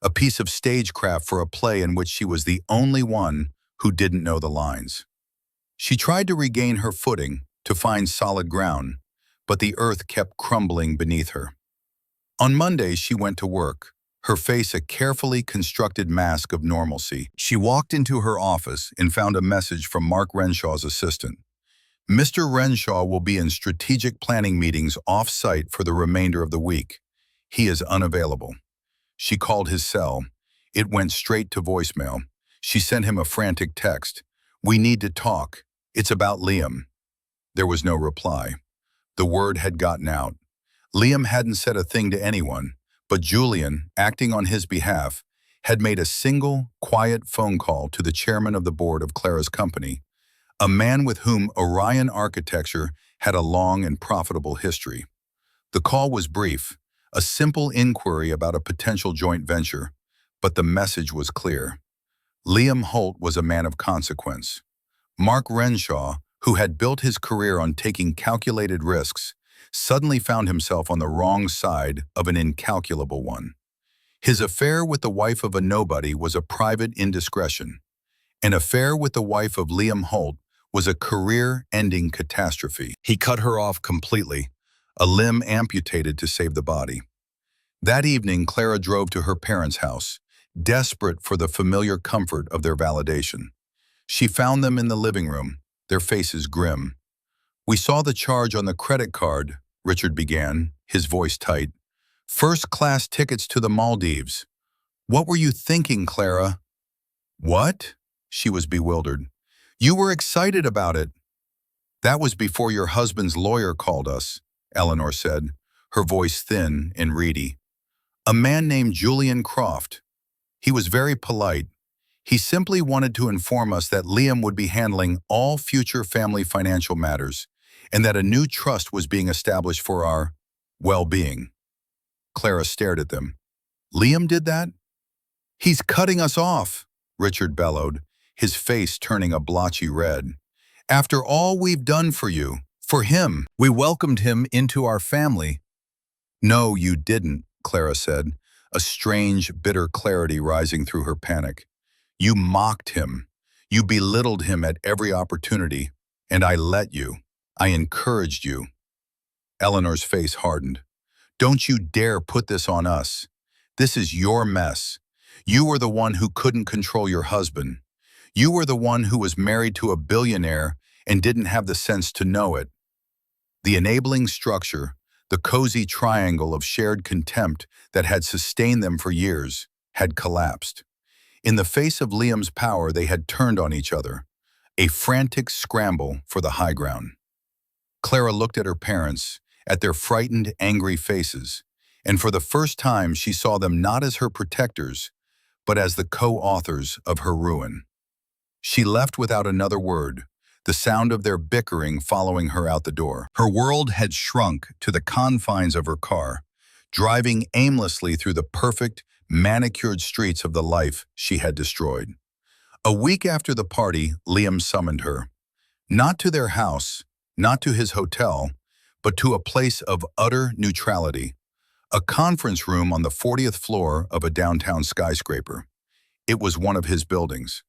a piece of stagecraft for a play in which she was the only one who didn't know the lines. She tried to regain her footing, to find solid ground, but the earth kept crumbling beneath her. On Monday, she went to work, her face a carefully constructed mask of normalcy. She walked into her office and found a message from Mark Renshaw's assistant. Mr. Renshaw will be in strategic planning meetings off-site for the remainder of the week. He is unavailable. She called his cell. It went straight to voicemail. She sent him a frantic text. "We need to talk. It's about Liam." There was no reply. The word had gotten out. Liam hadn't said a thing to anyone, but Julian, acting on his behalf, had made a single, quiet phone call to the chairman of the board of Clara's company, a man with whom Orion Architecture had a long and profitable history. The call was brief, a simple inquiry about a potential joint venture, but the message was clear. Liam Holt was a man of consequence. Mark Renshaw, who had built his career on taking calculated risks, suddenly found himself on the wrong side of an incalculable one. His affair with the wife of a nobody was a private indiscretion. An affair with the wife of Liam Holt was a career-ending catastrophe. He cut her off completely, a limb amputated to save the body. That evening, Clara drove to her parents' house, desperate for the familiar comfort of their validation. She found them in the living room, their faces grim. "We saw the charge on the credit card," Richard began, his voice tight. "First-class tickets to the Maldives. What were you thinking, Clara?" "What?" She was bewildered. "You were excited about it." "That was before your husband's lawyer called us," Eleanor said, her voice thin and reedy. "A man named Julian Croft. He was very polite. He simply wanted to inform us that Liam would be handling all future family financial matters, and that a new trust was being established for our well-being." Clara stared at them. "Liam did that?" "He's cutting us off," Richard bellowed, his face turning a blotchy red. "After all we've done for you, for him. We welcomed him into our family." "No, you didn't," Clara said, a strange, bitter clarity rising through her panic. "You mocked him. You belittled him at every opportunity, and I let you. I encouraged you." Eleanor's face hardened. "Don't you dare put this on us. This is your mess. You were the one who couldn't control your husband. You were the one who was married to a billionaire and didn't have the sense to know it." The enabling structure, the cozy triangle of shared contempt that had sustained them for years, had collapsed. In the face of Liam's power, they had turned on each other, a frantic scramble for the high ground. Clara looked at her parents, at their frightened, angry faces, and for the first time she saw them not as her protectors, but as the co-authors of her ruin. She left without another word, the sound of their bickering following her out the door. Her world had shrunk to the confines of her car, driving aimlessly through the perfect, manicured streets of the life she had destroyed. A week after the party, Liam summoned her. Not to their house, not to his hotel, but to a place of utter neutrality, a conference room on the 40th floor of a downtown skyscraper. It was one of his buildings.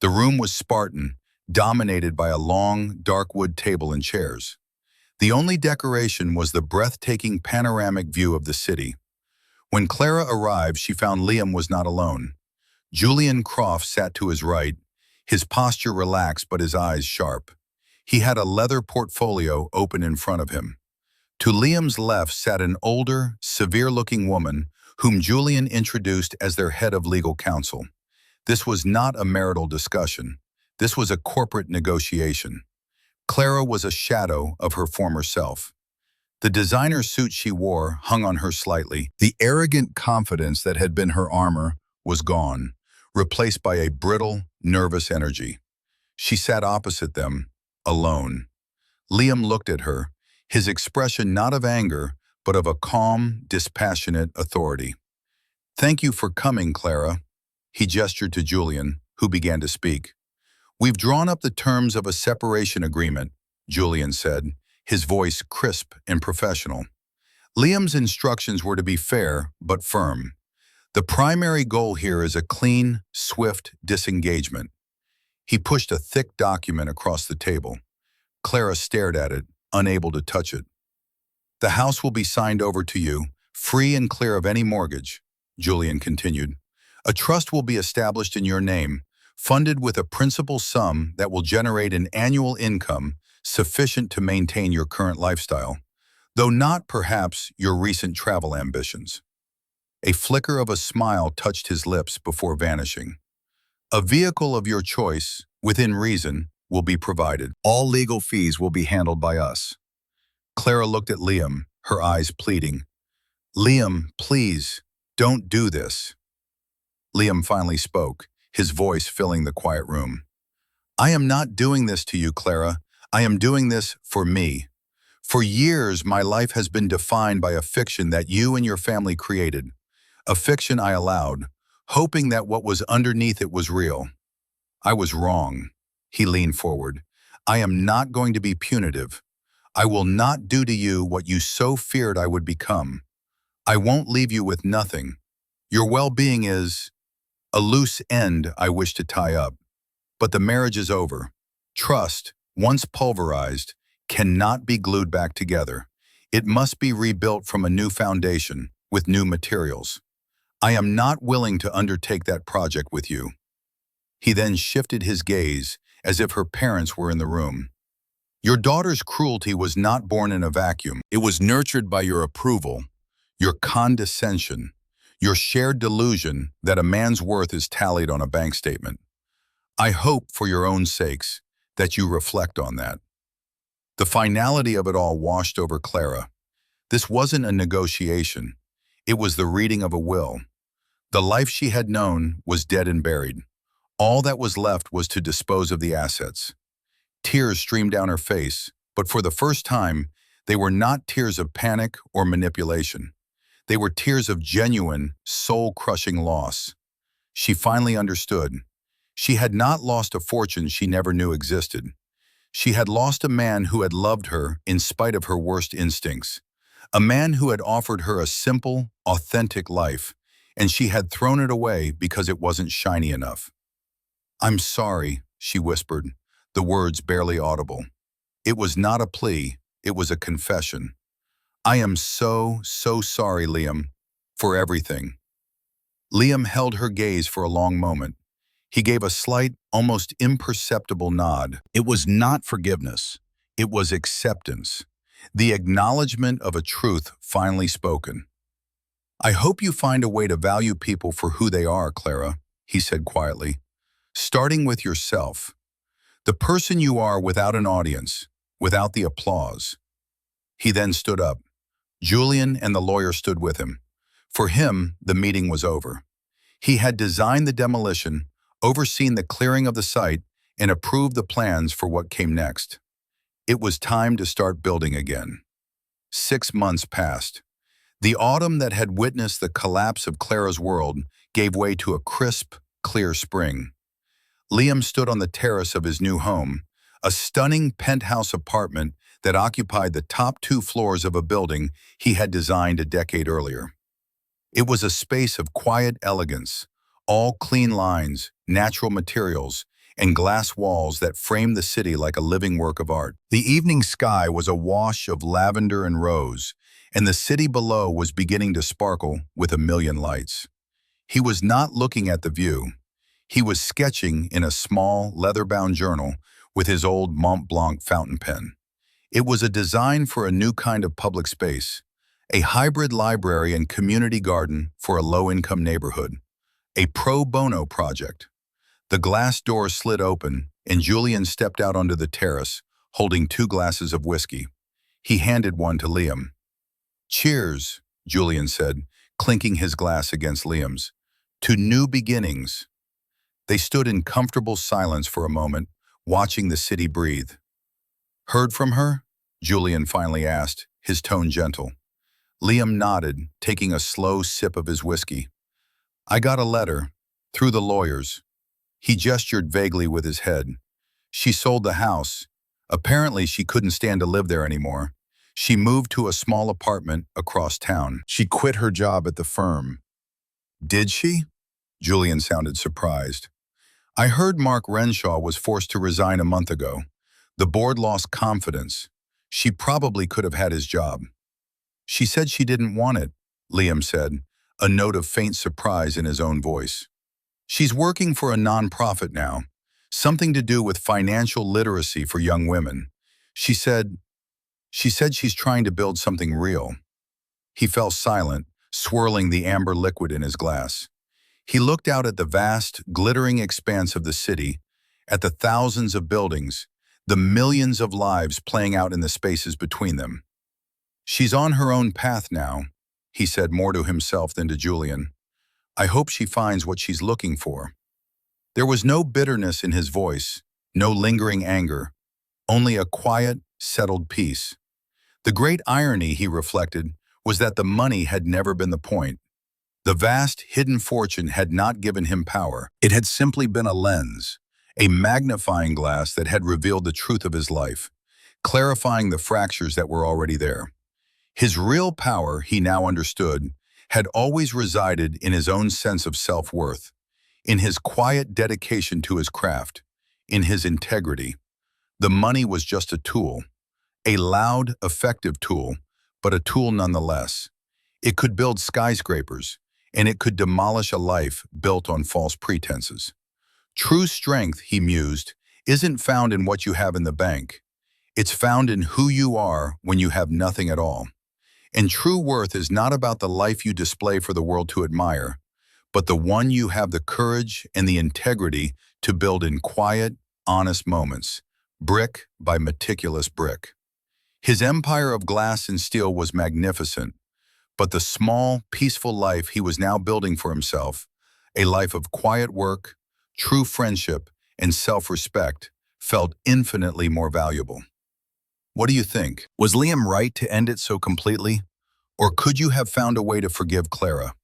The room was Spartan, dominated by a long, dark wood table and chairs. The only decoration was the breathtaking panoramic view of the city. When Clara arrived, she found Liam was not alone. Julian Croft sat to his right, his posture relaxed but his eyes sharp. He had a leather portfolio open in front of him. To Liam's left sat an older, severe-looking woman whom Julian introduced as their head of legal counsel. This was not a marital discussion. This was a corporate negotiation. Clara was a shadow of her former self. The designer suit she wore hung on her slightly. The arrogant confidence that had been her armor was gone, replaced by a brittle, nervous energy. She sat opposite them, alone. Liam looked at her, his expression not of anger, but of a calm, dispassionate authority. "Thank you for coming, Clara." He gestured to Julian, who began to speak. "We've drawn up the terms of a separation agreement," Julian said, his voice crisp and professional. Liam's instructions were to be fair but firm. The primary goal here is a clean, swift disengagement. He pushed a thick document across the table. Clara stared at it, unable to touch it. "The house will be signed over to you, free and clear of any mortgage," Julian continued. "A trust will be established in your name, funded with a principal sum that will generate an annual income sufficient to maintain your current lifestyle, though not perhaps your recent travel ambitions." A flicker of a smile touched his lips before vanishing. "A vehicle of your choice, within reason, will be provided. All legal fees will be handled by us." Clara looked at Liam, her eyes pleading. "Liam, please, don't do this." Liam finally spoke, his voice filling the quiet room. "I am not doing this to you, Clara. I am doing this for me. For years, my life has been defined by a fiction that you and your family created. A fiction I allowed, hoping that what was underneath it was real. I was wrong." He leaned forward. "I am not going to be punitive. I will not do to you what you so feared I would become. I won't leave you with nothing. Your well-being is a loose end I wish to tie up. But the marriage is over. Trust, once pulverized, cannot be glued back together. It must be rebuilt from a new foundation, with new materials. I am not willing to undertake that project with you." He then shifted his gaze, as if her parents were in the room. "Your daughter's cruelty was not born in a vacuum. It was nurtured by your approval, your condescension, your shared delusion that a man's worth is tallied on a bank statement. I hope, for your own sakes, that you reflect on that." The finality of it all washed over Clara. This wasn't a negotiation. It was the reading of a will. The life she had known was dead and buried. All that was left was to dispose of the assets. Tears streamed down her face, but for the first time, they were not tears of panic or manipulation. They were tears of genuine, soul-crushing loss. She finally understood. She had not lost a fortune she never knew existed. She had lost a man who had loved her in spite of her worst instincts. A man who had offered her a simple, authentic life, and she had thrown it away because it wasn't shiny enough. "I'm sorry," she whispered, the words barely audible. It was not a plea, it was a confession. "I am so sorry, Liam, for everything." Liam held her gaze for a long moment. He gave a slight, almost imperceptible nod. It was not forgiveness. It was acceptance. The acknowledgement of a truth finally spoken. "I hope you find a way to value people for who they are, Clara," he said quietly. "Starting with yourself. The person you are without an audience, without the applause." He then stood up. Julian and the lawyer stood with him. For him, the meeting was over. He had designed the demolition, overseen the clearing of the site, and approved the plans for what came next. It was time to start building again. 6 months passed. The autumn that had witnessed the collapse of Clara's world gave way to a crisp, clear spring. Liam stood on the terrace of his new home, a stunning penthouse apartment that occupied the top 2 floors of a building he had designed a decade earlier. It was a space of quiet elegance, all clean lines, natural materials, and glass walls that framed the city like a living work of art. The evening sky was a wash of lavender and rose, and the city below was beginning to sparkle with a million lights. He was not looking at the view. He was sketching in a small, leather-bound journal with his old Mont Blanc fountain pen. It was a design for a new kind of public space, a hybrid library and community garden for a low-income neighborhood, a pro bono project. The glass door slid open, and Julian stepped out onto the terrace, holding 2 glasses of whiskey. He handed one to Liam. "Cheers," Julian said, clinking his glass against Liam's. "To new beginnings." They stood in comfortable silence for a moment, watching the city breathe. "Heard from her?" Julian finally asked, his tone gentle. Liam nodded, taking a slow sip of his whiskey. "I got a letter, through the lawyers." He gestured vaguely with his head. "She sold the house. Apparently, she couldn't stand to live there anymore. She moved to a small apartment across town. She quit her job at the firm. Did she? Julian sounded surprised. I heard Mark Renshaw was forced to resign a month ago. The board lost confidence. She probably could have had his job. She said she didn't want it, Liam said, a note of faint surprise in his own voice. She's working for a nonprofit now, something to do with financial literacy for young women. She said she's trying to build something real. He fell silent, swirling the amber liquid in his glass. He looked out at the vast, glittering expanse of the city, at the thousands of buildings, the millions of lives playing out in the spaces between them. She's on her own path now, he said more to himself than to Julian. I hope she finds what she's looking for. There was no bitterness in his voice, no lingering anger, only a quiet, settled peace. The great irony, he reflected, was that the money had never been the point. The vast, hidden fortune had not given him power. It had simply been a lens, a magnifying glass that had revealed the truth of his life, clarifying the fractures that were already there. His real power, he now understood, had always resided in his own sense of self-worth, in his quiet dedication to his craft, in his integrity. The money was just a tool, a loud, effective tool, but a tool nonetheless. It could build skyscrapers, and it could demolish a life built on false pretenses. True strength, he mused, isn't found in what you have in the bank. It's found in who you are when you have nothing at all. And true worth is not about the life you display for the world to admire, but the one you have the courage and the integrity to build in quiet, honest moments, brick by meticulous brick. His empire of glass and steel was magnificent, but the small, peaceful life he was now building for himself, a life of quiet work, true friendship, and self-respect, felt infinitely more valuable. What do you think? Was Liam right to end it so completely? Or could you have found a way to forgive Clara?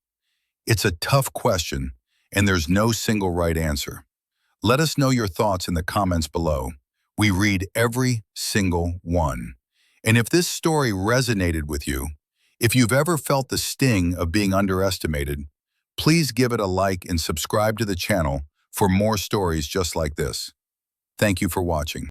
It's a tough question, and there's no single right answer. Let us know your thoughts in the comments below. We read every single one. And if this story resonated with you, if you've ever felt the sting of being underestimated, please give it a like and subscribe to the channel for more stories just like this. Thank you for watching.